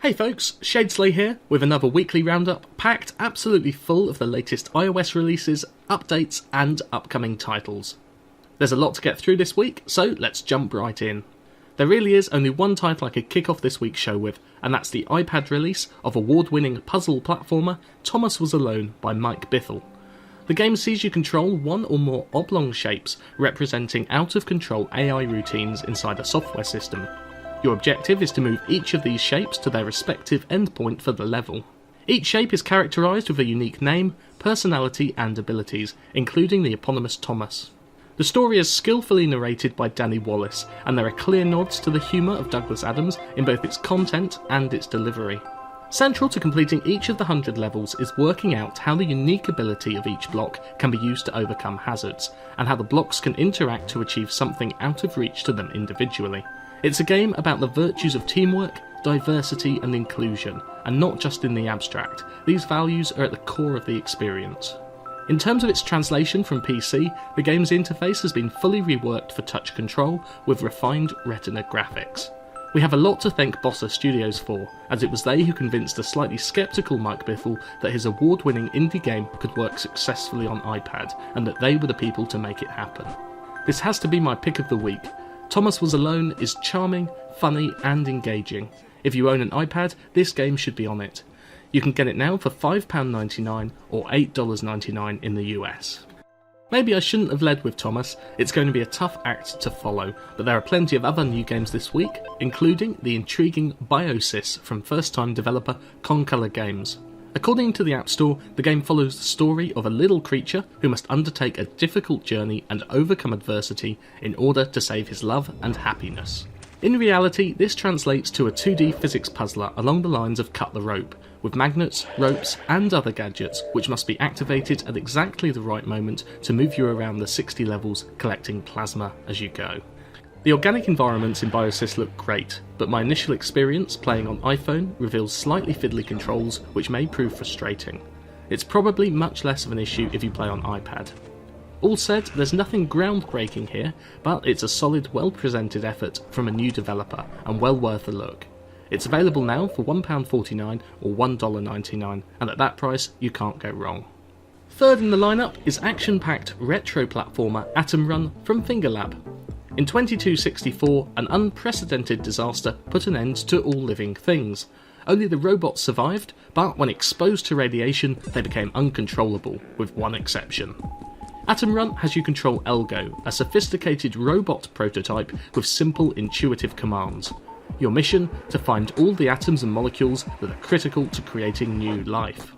Hey folks, Shadeslay here with another weekly roundup packed absolutely full of the latest iOS releases, updates and upcoming titles. There's a lot to get through this week, so let's jump right in. There really is only one title I could kick off this week's show with, and that's the iPad release of award-winning puzzle platformer Thomas Was Alone by Mike Bithell. The game sees you control one or more oblong shapes representing out-of-control AI routines inside a software system. Your objective is to move each of these shapes to their respective endpoint for the level. Each shape is characterised with a unique name, personality and abilities, including the eponymous Thomas. The story is skillfully narrated by Danny Wallace, and there are clear nods to the humour of Douglas Adams in both its content and its delivery. Central to completing each of the 100 levels is working out how the unique ability of each block can be used to overcome hazards, and how the blocks can interact to achieve something out of reach to them individually. It's a game about the virtues of teamwork, diversity and inclusion, and not just in the abstract. These values are at the core of the experience. In terms of its translation from PC, the game's interface has been fully reworked for touch control with refined Retina graphics. We have a lot to thank Bossa Studios for, as it was they who convinced a slightly sceptical Mike Bithell that his award-winning indie game could work successfully on iPad, and that they were the people to make it happen. This has to be my pick of the week. Thomas Was Alone is charming, funny and engaging. If you own an iPad, this game should be on it. You can get it now for £5.99 or $8.99 in the US. Maybe I shouldn't have led with Thomas, it's going to be a tough act to follow, but there are plenty of other new games this week, including the intriguing Biosis from first-time developer Concolor Games. According to the App Store, the game follows the story of a little creature who must undertake a difficult journey and overcome adversity in order to save his love and happiness. In reality, this translates to a 2D physics puzzler along the lines of Cut the Rope, with magnets, ropes and other gadgets which must be activated at exactly the right moment to move you around the 60 levels collecting plasma as you go. The organic environments in Biosis look great, but my initial experience playing on iPhone reveals slightly fiddly controls which may prove frustrating. It's probably much less of an issue if you play on iPad. All said, there's nothing groundbreaking here, but it's a solid, well-presented effort from a new developer and well worth a look. It's available now for £1.49 or $1.99, and at that price you can't go wrong. Third in the lineup is action-packed retro platformer Atom Run from Fingerlab. In 2264, an unprecedented disaster put an end to all living things. Only the robots survived, but when exposed to radiation, they became uncontrollable, with one exception. Atom Run has you control Elgo, a sophisticated robot prototype with simple, intuitive commands. Your mission? To find all the atoms and molecules that are critical to creating new life.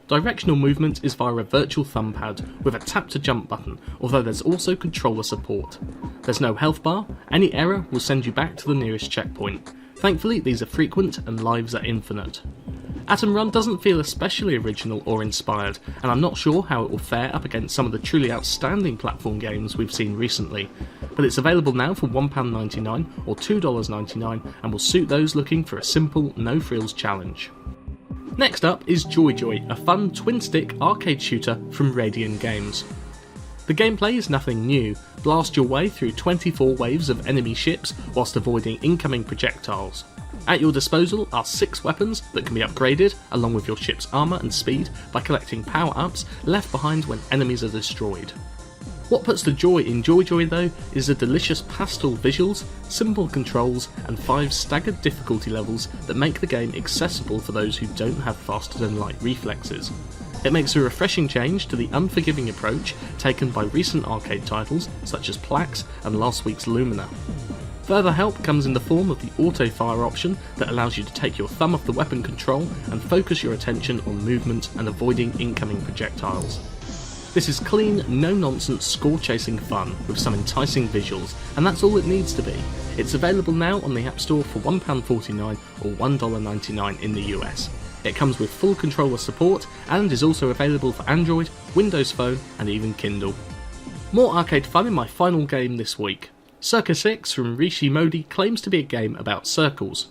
Directional movement is via a virtual thumb pad with a tap to jump button, although there's also controller support. There's no health bar, any error will send you back to the nearest checkpoint. Thankfully these are frequent and lives are infinite. Atom Run doesn't feel especially original or inspired, and I'm not sure how it will fare up against some of the truly outstanding platform games we've seen recently, but it's available now for £1.99 or $2.99 and will suit those looking for a simple, no-frills challenge. Next up is JoyJoy, a fun twin-stick arcade shooter from Radian Games. The gameplay is nothing new. Blast your way through 24 waves of enemy ships whilst avoiding incoming projectiles. At your disposal are 6 weapons that can be upgraded along with your ship's armour and speed by collecting power-ups left behind when enemies are destroyed. What puts the joy in JoyJoy though is the delicious pastel visuals, simple controls and 5 staggered difficulty levels that make the game accessible for those who don't have faster than light reflexes. It makes a refreshing change to the unforgiving approach taken by recent arcade titles such as Plax and last week's Lumina. Further help comes in the form of the auto fire option that allows you to take your thumb off the weapon control and focus your attention on movement and avoiding incoming projectiles. This is clean, no-nonsense score-chasing fun with some enticing visuals, and that's all it needs to be. It's available now on the App Store for £1.49 or $1.99 in the US. It comes with full controller support and is also available for Android, Windows Phone and even Kindle. More arcade fun in my final game this week. CIRCA6 from Rishi Mody claims to be a game about circles.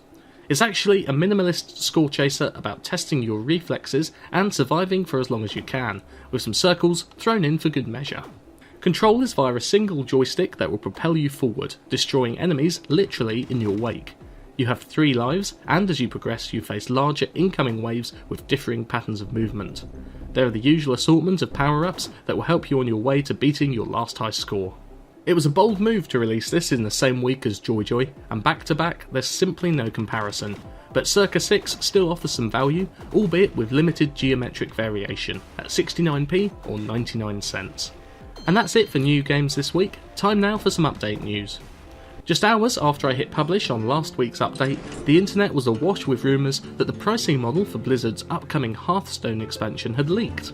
It's actually a minimalist score chaser about testing your reflexes and surviving for as long as you can, with some circles thrown in for good measure. Control is via a single joystick that will propel you forward, destroying enemies literally in your wake. You have 3 lives, and as you progress you face larger incoming waves with differing patterns of movement. There are the usual assortment of power-ups that will help you on your way to beating your last high score. It was a bold move to release this in the same week as JoyJoy, and back to back there's simply no comparison, but CIRCA6 still offers some value, albeit with limited geometric variation, at 69p or 99 cents. And that's it for new games this week. Time now for some update news. Just hours after I hit publish on last week's update, the internet was awash with rumours that the pricing model for Blizzard's upcoming Hearthstone expansion had leaked.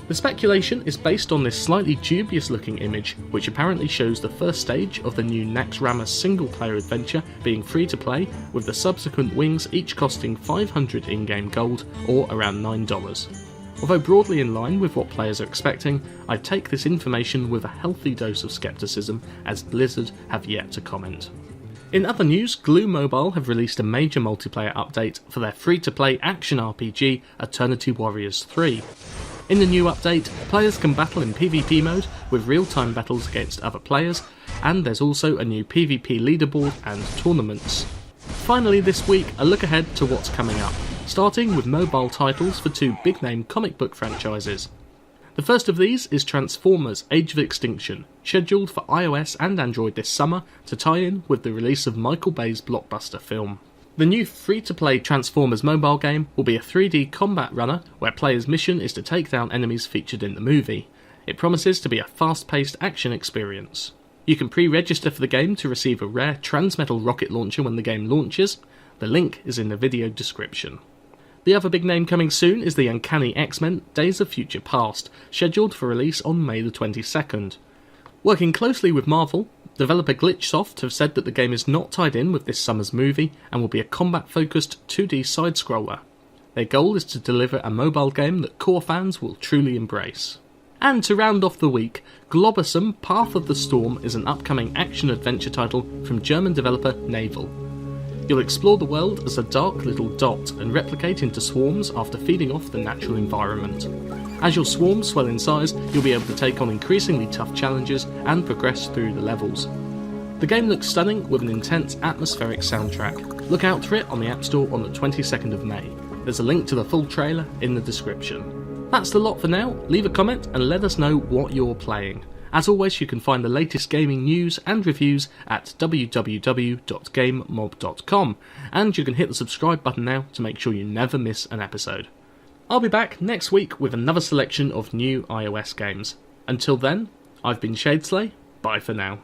The speculation is based on this slightly dubious looking image, which apparently shows the first stage of the new Naxxramas single player adventure being free to play, with the subsequent wings each costing 500 in-game gold, or around $9. Although broadly in line with what players are expecting, I take this information with a healthy dose of skepticism, as Blizzard have yet to comment. In other news, Glue Mobile have released a major multiplayer update for their free-to-play action RPG Eternity Warriors 3. In the new update, players can battle in PvP mode with real-time battles against other players, and there's also a new PvP leaderboard and tournaments. Finally this week, a look ahead to what's coming up, starting with mobile titles for 2 big-name comic book franchises. The first of these is Transformers Age of Extinction, scheduled for iOS and Android this summer to tie in with the release of Michael Bay's blockbuster film. The new free-to-play Transformers mobile game will be a 3D combat runner where players' mission is to take down enemies featured in the movie. It promises to be a fast-paced action experience. You can pre-register for the game to receive a rare Transmetal rocket launcher when the game launches. The link is in the video description. The other big name coming soon is the Uncanny X-Men Days of Future Past, scheduled for release on May the 22nd. Working closely with Marvel, developer Glitchsoft have said that the game is not tied in with this summer's movie and will be a combat-focused 2D side-scroller. Their goal is to deliver a mobile game that core fans will truly embrace. And to round off the week, Globosome Path of the Storm is an upcoming action-adventure title from German developer Naval. You'll explore the world as a dark little dot and replicate into swarms after feeding off the natural environment. As your swarms swell in size, you'll be able to take on increasingly tough challenges and progress through the levels. The game looks stunning with an intense atmospheric soundtrack. Look out for it on the App Store on the 22nd of May. There's a link to the full trailer in the description. That's the lot for now. Leave a comment and let us know what you're playing. As always, you can find the latest gaming news and reviews at www.gamemob.com, and you can hit the subscribe button now to make sure you never miss an episode. I'll be back next week with another selection of new iOS games. Until then, I've been Shadeslay, bye for now.